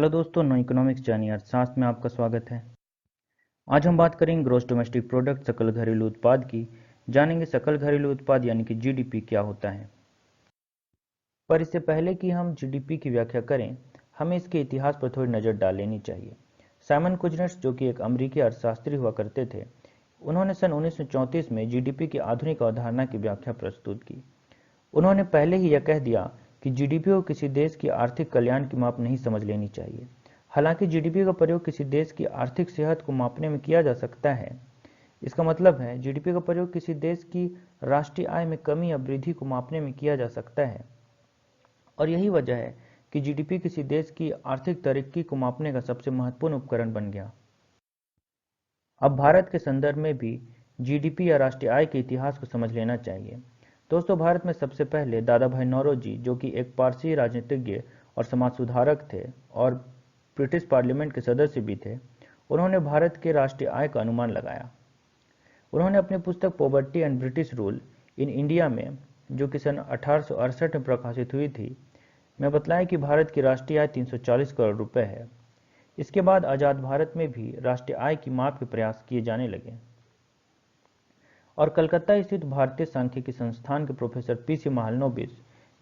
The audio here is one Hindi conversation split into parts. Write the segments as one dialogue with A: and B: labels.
A: हेलो दोस्तों, नो इकोनॉमिक्स जानिए अर्थशास्त्र में आपका स्वागत है। आज हम बात करेंगे ग्रॉस डोमेस्टिक प्रोडक्ट सकल घरेलू उत्पाद की। जानेंगे सकल घरेलू उत्पाद यानी कि जीडीपी क्या होता है। पर इससे पहले कि हम जीडीपी की व्याख्या करें, हमें इसके इतिहास पर थोड़ी नज़र डाल लेनी चाहिए। साइमन कुजनेट्स, जो कि एक अमेरिकी अर्थशास्त्री हुआ करते थे, उन्होंने सन 1934 में जीडीपी की आधुनिक अवधारणा की व्याख्या प्रस्तुत की। उन्होंने पहले ही यह कह दिया कि जीडीपी को किसी देश की आर्थिक कल्याण की माप नहीं समझ लेनी चाहिए। हालांकि जीडीपी का प्रयोग किसी देश की आर्थिक सेहत को मापने में किया जा सकता है। इसका मतलब है जीडीपी का प्रयोग किसी देश की राष्ट्रीय आय में कमी या वृद्धि को मापने में किया जा सकता है, और यही वजह है कि जीडीपी किसी देश की आर्थिक तरक्की को मापने का सबसे महत्वपूर्ण उपकरण बन गया। अब भारत के संदर्भ में भी जीडीपी या राष्ट्रीय आय के इतिहास को समझ लेना चाहिए। दोस्तों, भारत में सबसे पहले दादा भाई नौरोजी, जो कि एक पारसी राजनीतिज्ञ और समाज सुधारक थे और ब्रिटिश पार्लियामेंट के सदस्य भी थे, उन्होंने भारत के राष्ट्रीय आय का अनुमान लगाया। उन्होंने अपनी पुस्तक poverty and British rule in India में, जो कि सन 1868 में प्रकाशित हुई थी, में बतलाया कि भारत की राष्ट्रीय आय 340 करोड़ रुपए है। इसके बाद आज़ाद भारत में भी राष्ट्रीय आय की माप के प्रयास किए जाने लगे और कलकत्ता स्थित भारतीय सांख्यिकी संस्थान के प्रोफेसर पीसी महालनोबिस,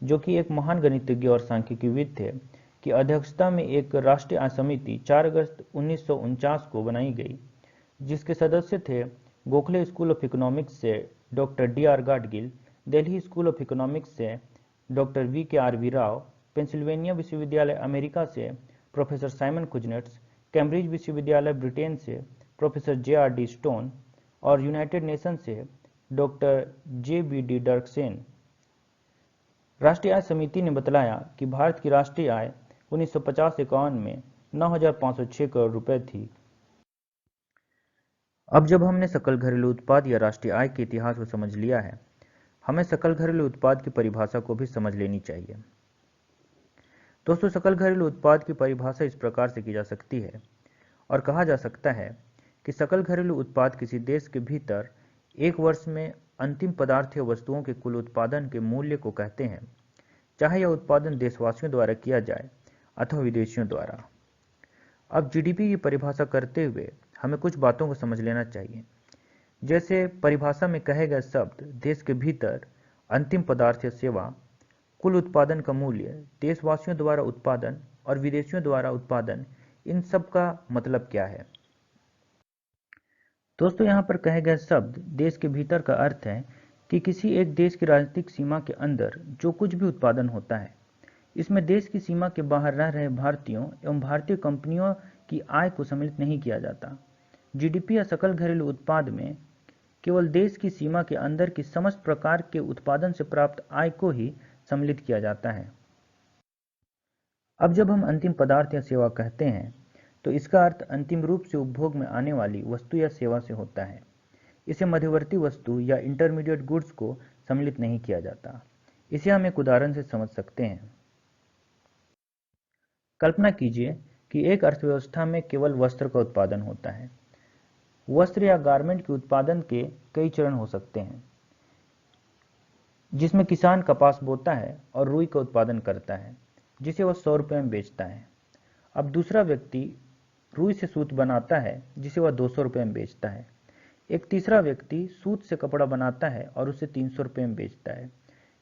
A: जो कि एक महान गणितज्ञ और सांख्यिकीविद थे, की अध्यक्षता में एक राष्ट्रीय आय समिति 4 अगस्त 1949 को बनाई गई, जिसके सदस्य थे गोखले स्कूल ऑफ इकोनॉमिक्स से doctor DR. Gadgil, Delhi school of economics से डॉक्टर वी.के.आर.वी. राव, पेंसिल्वेनिया विश्वविद्यालय अमेरिका से प्रोफेसर साइमन कुजनेट्स, कैम्ब्रिज विश्वविद्यालय ब्रिटेन से प्रोफेसर जे.आर.डी. स्टोन और यूनाइटेड नेशन से डॉक्टर जे.बी.डी. डर्कसेन। राष्ट्रीय आय समिति ने बतलाया कि भारत की राष्ट्रीय आय 1950-51 में 9,506 करोड़ रुपए थी। अब जब हमने सकल घरेलू उत्पाद या राष्ट्रीय आय के इतिहास को समझ लिया है, हमें सकल घरेलू उत्पाद की परिभाषा को भी समझ लेनी चाहिए। दोस्तों, सकल घरेलू उत्पाद की परिभाषा इस प्रकार से की जा सकती है और कहा जा सकता है कि सकल घरेलू उत्पाद किसी देश के भीतर एक वर्ष में अंतिम पदार्थ या वस्तुओं के कुल उत्पादन के मूल्य को कहते हैं, चाहे यह उत्पादन देशवासियों द्वारा किया जाए अथवा विदेशियों द्वारा। अब जीडीपी की परिभाषा करते हुए हमें कुछ बातों को समझ लेना चाहिए। जैसे परिभाषा में कहे गए शब्द देश के भीतर अंतिम पदार्थ या सेवा, कुल उत्पादन का मूल्य, देशवासियों द्वारा उत्पादन और विदेशियों द्वारा उत्पादन, इन सब का मतलब क्या है। दोस्तों, यहाँ पर कहे गए शब्द देश के भीतर का अर्थ है कि किसी एक देश की राजनीतिक सीमा के अंदर जो कुछ भी उत्पादन होता है, इसमें देश की सीमा के बाहर रह रहे भारतीयों एवं भारतीय कंपनियों की आय को सम्मिलित नहीं किया जाता। जीडीपी या सकल घरेलू उत्पाद में केवल देश की सीमा के अंदर की समस्त प्रकार के उत्पादन से प्राप्त आय को ही सम्मिलित किया जाता है। अब जब हम अंतिम पदार्थ या सेवा कहते हैं, तो इसका अर्थ अंतिम रूप से उपभोग में आने वाली वस्तु या सेवा से होता है। इसे मध्यवर्ती वस्तु या इंटरमीडिएट गुड्स को सम्मिलित नहीं किया जाता। इसे हम एक उदाहरण से समझ सकते हैं। कल्पना कीजिए कि एक अर्थव्यवस्था में केवल वस्त्र का उत्पादन होता है। वस्त्र या गारमेंट के उत्पादन के कई चरण हो सकते हैं, जिसमें किसान कपास बोता है और रुई का उत्पादन करता है, जिसे वह 100 रुपये में बेचता है। अब दूसरा व्यक्ति रुई से सूत बनाता है, जिसे वह 200 रुपये में बेचता है। एक तीसरा व्यक्ति सूत से कपड़ा बनाता है और उसे 300 रुपये में बेचता है।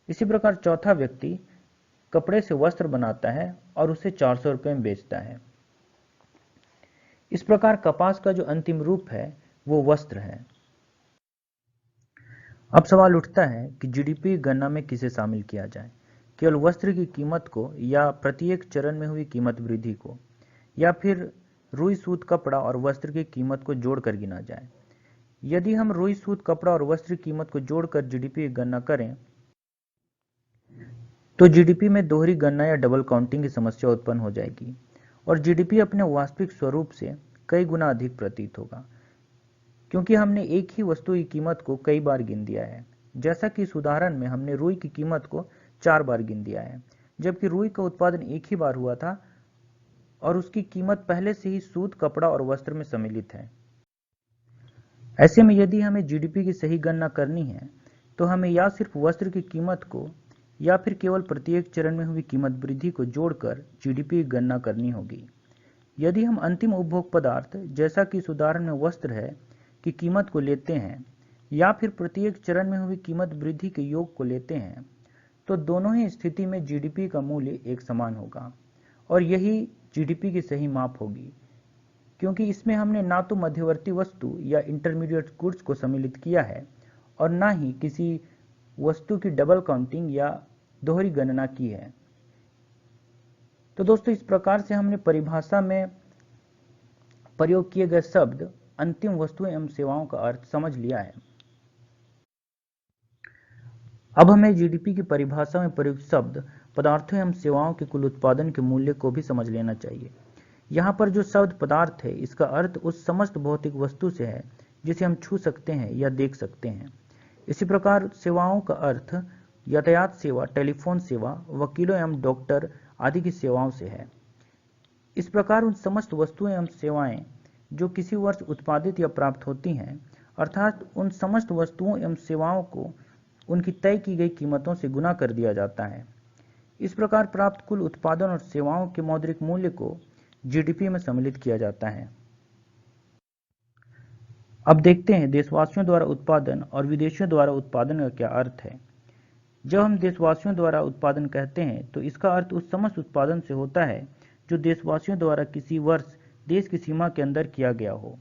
A: इसी प्रकार चौथा व्यक्ति कपड़े से वस्त्र बनाता है और उसे 400 रुपये में बेचता है। इस प्रकार कपास का जो अंतिम रूप है वो वस्त्र है। अब सवाल उठता है कि जीडीपी गणना में किसे शामिल किया जाए, केवल वस्त्र की कीमत को या प्रत्येक चरण में हुई कीमत वृद्धि को, या फिर रुई सूत कपड़ा और वस्त्र की कीमत को जोड़कर गिना जाए। यदि हम रुई सूत कपड़ा और वस्त्र की कीमत को जोड़कर जीडीपी की गणना करें, तो जीडीपी में दोहरी गणना या डबल काउंटिंग की समस्या उत्पन्न हो जाएगी और जीडीपी अपने वास्तविक स्वरूप से कई गुना अधिक प्रतीत होगा, क्योंकि हमने एक ही वस्तु की कीमत को कई बार गिन दिया है। जैसा कि इस उदाहरण में हमने रुई की कीमत को 4 बार गिन दिया है, जबकि रुई का उत्पादन एक ही बार हुआ था और उसकी कीमत पहले से ही सूत, कपड़ा और वस्त्र में सम्मिलित है। ऐसे में यदि हमें जीडीपी की सही गणना करनी है, तो हमें या सिर्फ वस्त्र की कीमत को या फिर केवल प्रत्येक चरण में हुई कीमत वृद्धि को जोड़कर जीडीपी की गणना करनी होगी। यदि हम अंतिम उपभोग पदार्थ जैसा कि इस उदाहरण में वस्त्र है की कीमत को लेते हैं या फिर प्रत्येक चरण में हुई कीमत वृद्धि के योग को लेते हैं तो दोनों ही स्थिति में जीडीपी का मूल्य एक समान होगा और यही जीडीपी की सही माप होगी, क्योंकि इसमें हमने ना तो मध्यवर्ती वस्तु या इंटरमीडिएट गुड्स को सम्मिलित किया है और ना ही किसी वस्तु की डबल काउंटिंग या दोहरी गणना की है। तो दोस्तों, इस प्रकार से हमने परिभाषा में प्रयोग किए गए शब्द अंतिम वस्तुएं एवं सेवाओं का अर्थ समझ लिया है। अब हमें जीडीपी की परिभाषा में प्रयुक्त शब्द पदार्थों एवं सेवाओं के कुल उत्पादन के मूल्य को भी समझ लेना चाहिए। यहाँ पर जो शब्द पदार्थ है, इसका अर्थ उस समस्त भौतिक वस्तु से है जिसे हम छू सकते हैं या देख सकते हैं। इसी प्रकार सेवाओं का अर्थ यातायात सेवा, टेलीफोन सेवा, वकीलों एवं डॉक्टर आदि की सेवाओं से है। इस प्रकार उन समस्त वस्तुएं एवं सेवाएं जो किसी वर्ष उत्पादित या प्राप्त होती हैं, अर्थात उन समस्त वस्तुओं एवं सेवाओं को उनकी तय की गई कीमतों से गुना कर दिया जाता है। इस प्रकार प्राप्त कुल उत्पादन और सेवाओं के मौद्रिक मूल्य को जीडीपी में सम्मिलित किया जाता है। अब देखते हैं देशवासियों द्वारा उत्पादन और विदेशियों द्वारा उत्पादन का क्या अर्थ है। जब हम देशवासियों द्वारा उत्पादन कहते हैं तो इसका अर्थ उस समस्त उत्पादन से होता है जो देशवासियों द्वारा किसी वर्ष देश की सीमा के अंदर किया गया हो।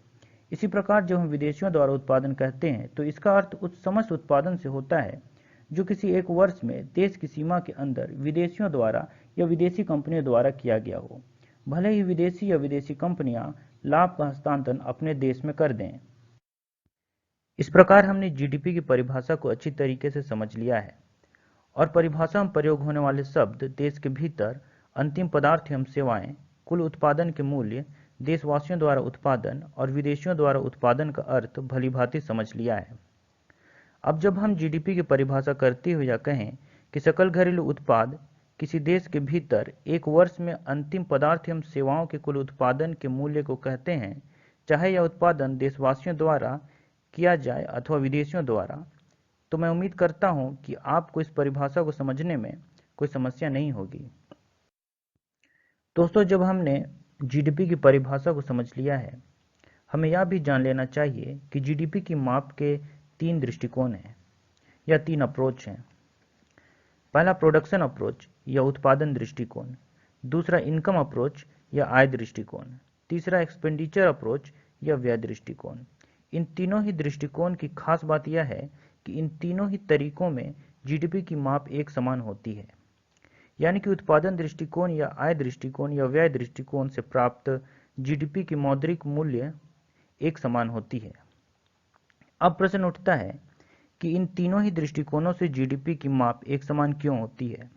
A: इसी प्रकार जब हम विदेशियों द्वारा उत्पादन कहते हैं तो इसका अर्थ उस समस्त उत्पादन से होता है जो किसी एक वर्ष में देश की सीमा के अंदर विदेशियों द्वारा या विदेशी कंपनियों द्वारा किया गया हो, भले ही विदेशी या विदेशी कंपनियां लाभ का हस्तांतरण अपने देश में कर दें। इस प्रकार हमने जीडीपी की परिभाषा को अच्छी तरीके से समझ लिया है और परिभाषा में प्रयोग होने वाले शब्द देश के भीतर अंतिम पदार्थ एवं सेवाएं, कुल उत्पादन के मूल्य, देशवासियों द्वारा उत्पादन और विदेशियों द्वारा उत्पादन का अर्थ भलीभांति समझ लिया है। अब जब हम जीडीपी की परिभाषा करते हुए या कहें कि सकल घरेलू उत्पाद किसी देश के भीतर एक वर्ष में अंतिम पदार्थ एवं सेवाओं के कुल उत्पादन के मूल्य को कहते हैं, चाहे यह उत्पादन देशवासियों द्वारा किया जाए अथवा विदेशियों द्वारा, तो मैं उम्मीद करता हूं कि आपको इस परिभाषा को समझने में कोई समस्या नहीं होगी। दोस्तों, जब हमने जीडीपी की परिभाषा को समझ लिया है, हमें यह भी जान लेना चाहिए कि जीडीपी की माप के 3 दृष्टिकोण हैं या 3 अप्रोच हैं। पहला प्रोडक्शन अप्रोच या उत्पादन दृष्टिकोण, दूसरा इनकम अप्रोच या आय दृष्टिकोण, तीसरा एक्सपेंडिचर अप्रोच या व्यय दृष्टिकोण। इन तीनों ही दृष्टिकोण की खास बात यह है कि इन तीनों ही तरीकों में जीडीपी की माप एक समान होती है, यानी कि उत्पादन दृष्टिकोण या आय दृष्टिकोण या व्यय दृष्टिकोण से प्राप्त जीडीपी की मौद्रिक मूल्य एक समान होती है। अब प्रश्न उठता है कि इन तीनों ही दृष्टिकोणों से जीडीपी की माप एक समान क्यों होती है।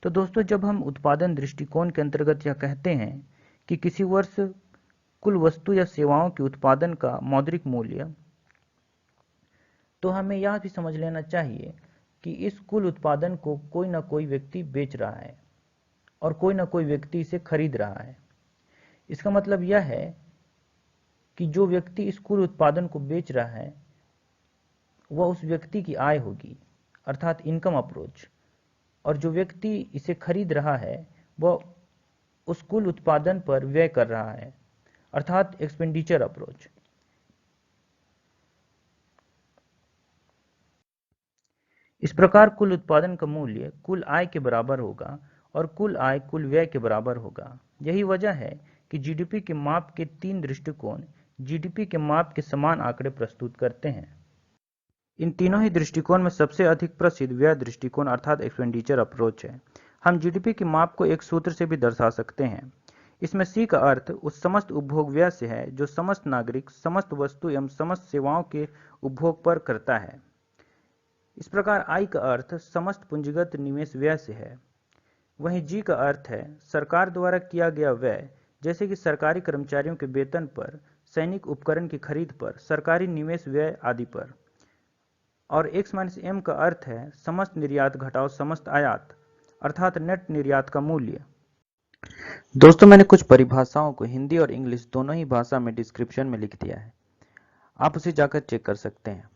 A: तो दोस्तों, जब हम उत्पादन दृष्टिकोण के अंतर्गत यह कहते हैं कि किसी वर्ष कुल वस्तु या सेवाओं के उत्पादन का मौद्रिक मूल्य, तो हमें यह भी समझ लेना चाहिए कि इस कुल उत्पादन को कोई ना कोई व्यक्ति बेच रहा है और कोई ना कोई व्यक्ति इसे खरीद रहा है। इसका मतलब यह है कि जो व्यक्ति इस कुल उत्पादन को बेच रहा है वह उस व्यक्ति की आय होगी, अर्थात इनकम अप्रोच, और जो व्यक्ति इसे खरीद रहा है वह उस कुल उत्पादन पर व्यय कर रहा है, अर्थात एक्सपेंडिचर अप्रोच। इस प्रकार कुल उत्पादन का मूल्य कुल आय के बराबर होगा और कुल आय कुल व्यय के बराबर होगा। यही वजह है कि जीडीपी के माप के 3 दृष्टिकोण जीडीपी के माप के समान आंकड़े प्रस्तुत करते हैं। इन तीनों ही दृष्टिकोण में सबसे अधिक प्रसिद्ध व्यय दृष्टिकोण अर्थात एक्सपेंडिचर अप्रोच है। हम जीडीपी के माप को एक सूत्र से भी दर्शा सकते हैं। इसमें सी का अर्थ उस समस्त उपभोग व्यय से है जो समस्त नागरिक समस्त वस्तु एवं समस्त सेवाओं के उपभोग पर करता है। इस प्रकार आई का अर्थ समस्त पूंजीगत निवेश व्यय से है। वहीं जी का अर्थ है सरकार द्वारा किया गया व्यय, जैसे कि सरकारी कर्मचारियों के वेतन पर, सैनिक उपकरण की खरीद पर, सरकारी निवेश व्यय आदि पर। और x-m का अर्थ है समस्त निर्यात घटाओ समस्त आयात, अर्थात नेट निर्यात का मूल्य। दोस्तों, मैंने कुछ परिभाषाओं को हिंदी और इंग्लिश दोनों ही भाषा में डिस्क्रिप्शन में लिख दिया है, आप उसे जाकर चेक कर सकते हैं।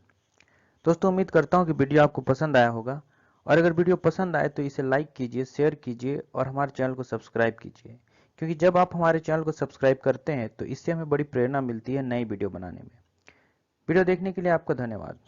A: दोस्तों, उम्मीद करता हूं कि वीडियो आपको पसंद आया होगा, और अगर वीडियो पसंद आए तो इसे लाइक कीजिए, शेयर कीजिए और हमारे चैनल को सब्सक्राइब कीजिए,
B: क्योंकि जब आप हमारे चैनल को सब्सक्राइब करते हैं तो इससे हमें बड़ी प्रेरणा मिलती है नई वीडियो बनाने में। वीडियो देखने के लिए आपका धन्यवाद।